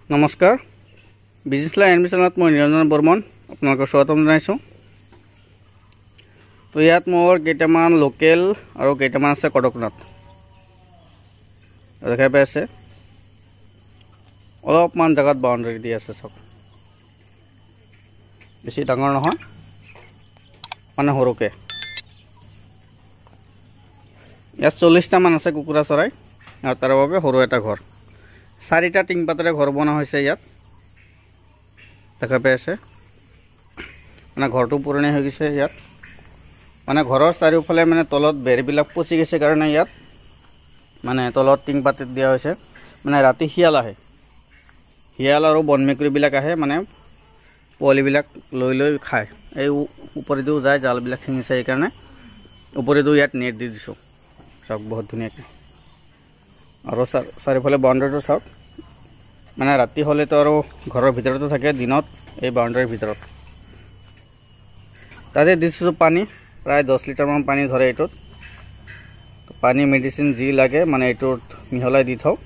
নমস্কাৰ business line এডমিশ্যনত মই নিৰঞ্জন বৰ্মন আপোনালোকক স্বাগতম জনাইছোঁ। তো ইয়াত মোৰ কেইটামান লোকেল আৰু কেইটামান আছে কড়কনাথ দেখাই পাই আছে। অলপমান জাগাত বাউণ্ডাৰী দি আছে, চাওক বেছি ডাঙৰ নহয়, মানে সৰুকৈ। ইয়াত 40টা মান আছে কুকুৰা চৰাই আৰু তাৰ বাবে সৰু এটা ঘৰ। 4টা টিংপাতেৰে ঘৰ বনোৱা হৈছে ইয়াত, দেখা পাই আছে। মানে ঘৰটো পুৰণি হৈ গৈছে ইয়াত, মানে ঘৰৰ চাৰিওফালে মানে তলত বেৰবিলাক পচি গৈছে কাৰণে ইয়াত মানে তলত টিংপাত দিয়া হৈছে। মানে ৰাতি শিয়াল আহে, শিয়াল আৰু বন মেকুৰীবিলাক আহে, মানে পোৱালিবিলাক লৈ লৈ খায়। এই ওপৰেদিও যায়, জালবিলাক ছিঙিছে, সেইকাৰণে ওপৰেদিও ইয়াত নেট দি দিছোঁ। চাওক বহুত ধুনীয়াকৈ। আৰু চাৰিওফালে বাউণ্ডাৰীটো চাওক, মানে ৰাতি হ'লেতো আৰু ঘৰৰ ভিতৰতে থাকে, দিনত এই বাউণ্ডাৰীৰ ভিতৰত। তাতে দিছোঁ পানী, প্ৰায় 10 লিটাৰমান পানী ধৰে এইটোত। পানী মেডিচিন যি লাগে মানে এইটোত মিহলাই দি থওঁ,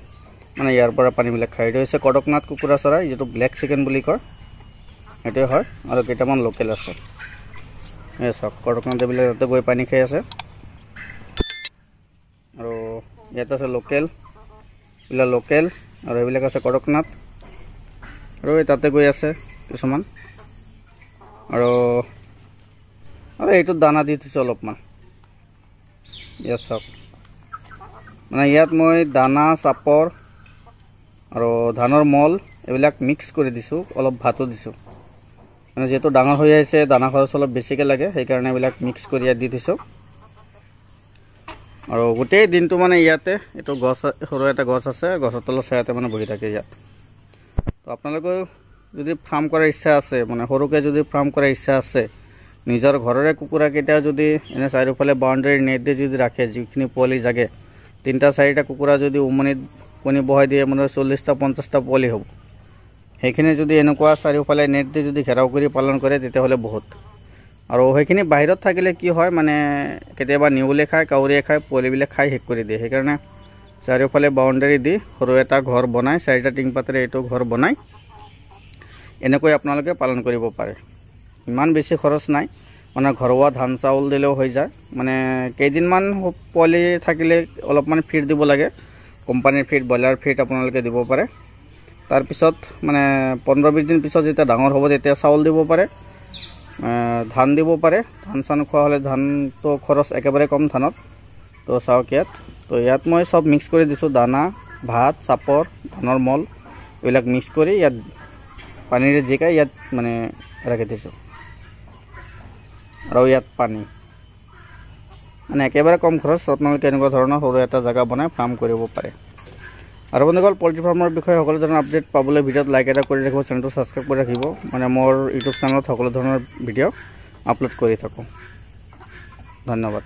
মানে ইয়াৰ পৰা পানীবিলাক খাই। এইটো হৈছে কড়কনাথ কুকুৰা চৰাই, যিটো ব্লেক চিকেন বুলি কয়, সেইটোৱে হয়। আৰু কেইটামান লোকেল আছে, এই চাওক কড়কনাথ এইবিলাক তাতে গৈ পানী খাই আছে। আৰু ইয়াত আছে লোকেল, এইবিলাক লোকেল, আৰু এইবিলাক আছে কড়কনাথ, আৰু এই তাতে গৈ আছে কিছুমান। আৰু এইটোত দানা দি থৈছোঁ অলপমান। ইয়াত চাওক, মানে ইয়াত মই দানা, চাপৰ আৰু ধানৰ মল এইবিলাক মিক্স কৰি দিছোঁ, অলপ ভাতো দিছোঁ। মানে যিহেতু ডাঙৰ হৈ আহিছে, দানা খৰচ অলপ বেছিকৈ লাগে, সেইকাৰণে এইবিলাক মিক্স কৰি ইয়াত দি থৈছোঁ। আৰু গোটেই দিনটো মানে ইয়াতে এইটো গছ, সৰু এটা গছ আছে, গছৰ তলত ছায়াতে মানে বহি থাকে ইয়াত। তো আপোনালোকেও যদি ফাৰ্ম কৰাৰ ইচ্ছা আছে, মানে সৰুকৈ যদি ফাৰ্ম কৰাৰ ইচ্ছা আছে, নিজৰ ঘৰৰে কুকুৰাকেইটা যদি এনে চাৰিওফালে বাউণ্ডাৰী নেট দি যদি ৰাখে, যিখিনি পোৱালি জাগে, 3-4টা কুকুৰা যদি উমনিত কণী বহাই দিয়ে, মানে 40টা 50টা পোৱালি হ'ব। সেইখিনি যদি এনেকুৱা চাৰিওফালে নেট দি যদি ঘেৰাও কৰি পালন কৰে, তেতিয়াহ'লে বহুত। আৰু সেইখিনি বাহিৰত থাকিলে কি হয়, মানে কেতিয়াবা নেউলে খায়, কাউৰীয়ে খায়, পোৱালিবিলাক খাই শেষ কৰি দিয়ে। সেইকাৰণে চাৰিওফালে বাউণ্ডাৰী দি সৰু এটা ঘৰ বনাই, 4টা টিংপাতেৰে এইটো ঘৰ বনাই এনেকৈ আপোনালোকে পালন কৰিব পাৰে। ইমান বেছি খৰচ নাই, মানে ঘৰুৱা ধান চাউল দিলেও হৈ যায়। মানে কেইদিনমান পোৱালি থাকিলে অলপমান ফিড দিব লাগে, কোম্পানীৰ ফিড, ব্ৰইলাৰ ফিড আপোনালোকে দিব পাৰে। তাৰপিছত মানে 15-20 দিন পিছত যেতিয়া ডাঙৰ হ'ব, তেতিয়া চাউল দিব পাৰে, ধান দিব পাৰে। ধান চান খোৱা হ'লে ধানটো খৰচ একেবাৰে কম ধানত। তো চাওক ইয়াত, তো ইয়াত মই চব মিক্স কৰি দিছোঁ, দানা, ভাত, চাপৰ, ধানৰ মল এইবিলাক মিক্স কৰি ইয়াত পানীৰে জিকাই ইয়াত মানে ৰাখি দিছোঁ। আৰু ইয়াত পানী, মানে একেবাৰে কম খৰচ। আপোনালোকে এনেকুৱা ধৰণৰ সৰু এটা জেগা বনাই ফাৰ্ম কৰিব পাৰে। আৰু বন্ধুসকল, পল্ট্ৰি ফাৰ্মৰ বিষয়ে সকলো ধৰণৰ আপডেট পাবলৈ ভিডিঅ'ত লাইক এটা কৰি ৰাখিব, চেনেলটো ছাবস্ক্ৰাইব কৰি ৰাখিব। মানে মোৰ ইউটিউব চেনেলত সকলো ধৰণৰ ভিডিঅ' আপলোড কৰি থাকোঁ। ধন্যবাদ।